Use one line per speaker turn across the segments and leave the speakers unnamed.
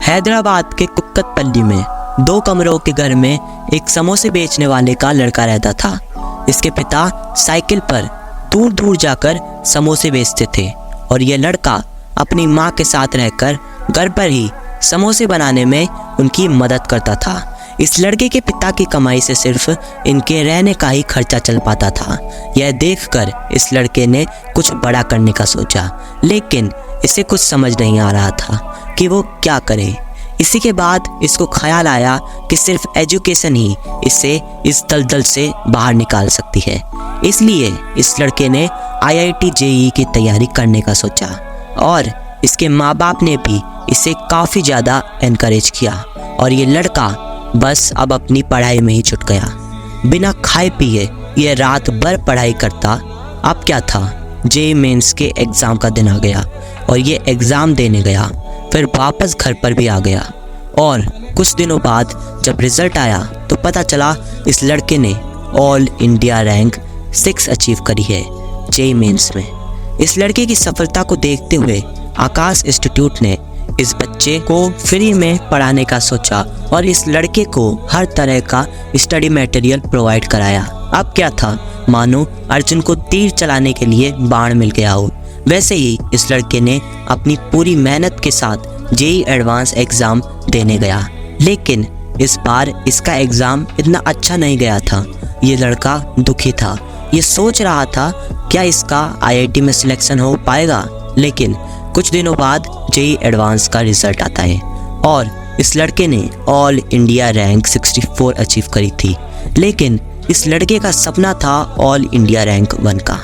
हैदराबाद के कुक्कटपल्ली में 2 कमरों के घर में एक समोसे बेचने वाले का लड़का रहता था। इसके पिता साइकिल पर दूर दूर जाकर समोसे बेचते थे और ये लड़का अपनी माँ के साथ रहकर घर पर ही समोसे बनाने में उनकी मदद करता था। इस लड़के के पिता की कमाई से सिर्फ इनके रहने का ही खर्चा चल पाता था। यह देखकर इस लड़के ने कुछ बड़ा करने का सोचा, लेकिन इसे कुछ समझ नहीं आ रहा था कि वो क्या करे। इसी के बाद इसको ख्याल आया कि सिर्फ एजुकेशन ही इसे इस दलदल से बाहर निकाल सकती है। इसलिए इस लड़के ने IIT JEE की तैयारी करने का सोचा और इसके माँ बाप ने भी इसे काफ़ी ज़्यादा एनकरेज किया और ये लड़का बस अब अपनी पढ़ाई में ही छुट गया। बिना खाए पिए ये रात भर पढ़ाई करता। अब क्या था, JEE मेंस के एग्ज़ाम का दिन आ गया और ये एग्ज़ाम देने गया, फिर वापस घर पर भी आ गया। और कुछ दिनों बाद जब रिज़ल्ट आया तो पता चला इस लड़के ने ऑल इंडिया रैंक 6 अचीव करी है JEE मेंस में। इस लड़के की सफलता को देखते हुए आकाश इंस्टीट्यूट ने इस बच्चे को फ्री में पढ़ाने का सोचा और इस लड़के को हर तरह का स्टडी मटेरियल प्रोवाइड कराया। अब क्या था, मानो अर्जुन को तीर चलाने के लिए बाण मिल गया हो। वैसे ही इस लड़के ने अपनी पूरी मेहनत के साथ JEE एडवांस एग्ज़ाम देने गया, लेकिन इस बार इसका एग्ज़ाम इतना अच्छा नहीं गया था। ये लड़का दुखी था। ये सोच रहा था क्या इसका IIT में सिलेक्शन हो पाएगा। लेकिन कुछ दिनों बाद JEE एडवांस का रिज़ल्ट आता है और इस लड़के ने ऑल इंडिया रैंक 64 अचीव करी थी। लेकिन इस लड़के का सपना था ऑल इंडिया रैंक 1 का।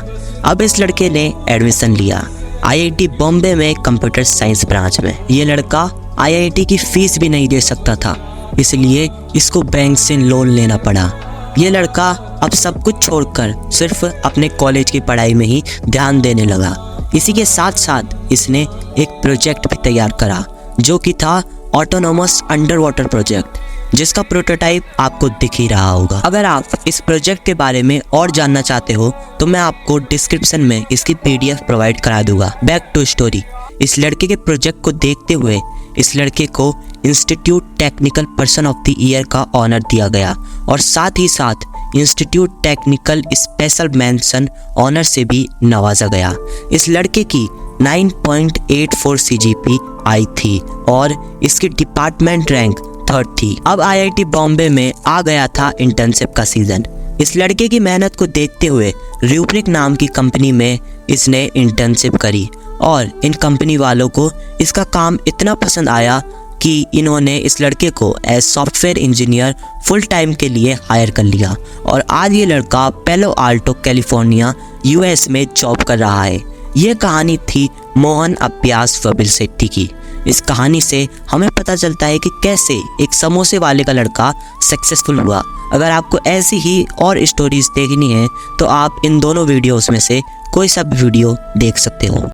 अब इस लड़के ने एडमिशन लिया IIT बॉम्बे में कंप्यूटर साइंस ब्रांच में। ये लड़का IIT की फ़ीस भी नहीं दे सकता था, इसलिए इसको बैंक से लोन लेना पड़ा। ये लड़का अब सब कुछ छोड़कर सिर्फ अपने कॉलेज की पढ़ाई में ही ध्यान देने लगा। इसी के साथ साथ इसने एक प्रोजेक्ट भी तैयार करा जो कि था ऑटोनोमस अंडर वाटर प्रोजेक्ट, जिसका प्रोटोटाइप आपको दिख ही रहा होगा। अगर आप इस प्रोजेक्ट के बारे में और जानना चाहते हो तो मैं आपको डिस्क्रिप्शन में इसकी PDF प्रोवाइड करा दूंगा। Back to story. इस लड़के के प्रोजेक्ट को देखते हुए इस लड़के को institute technical person of the year का ऑनर दिया गया और साथ ही साथ institute technical special mention honour से भी नवाजा गया। इस लड़के की 9.84 CGP आई थी और इसकी डिपार्टमेंट रैंक 3rd थी। अब IIT बॉम्बे में आ गया था इंटर्नशिप का सीज़न। इस लड़के की मेहनत को देखते हुए रूब्रिक नाम की कंपनी में इसने इंटर्नशिप करी और इन कंपनी वालों को इसका काम इतना पसंद आया कि इन्होंने इस लड़के को as software engineer full time के लिए हायर कर लिया और आज ये लड़का पेलो आल्टो कैलिफोर्निया US में जॉब कर रहा है। ये कहानी थी मोहन अभ्यास वबिल शेट्टी की। इस कहानी से हमें पता चलता है कि कैसे एक समोसे वाले का लड़का सक्सेसफुल हुआ। अगर आपको ऐसी ही और स्टोरीज देखनी है तो आप इन दोनों वीडियोस में से कोई सा भी वीडियो देख सकते हो।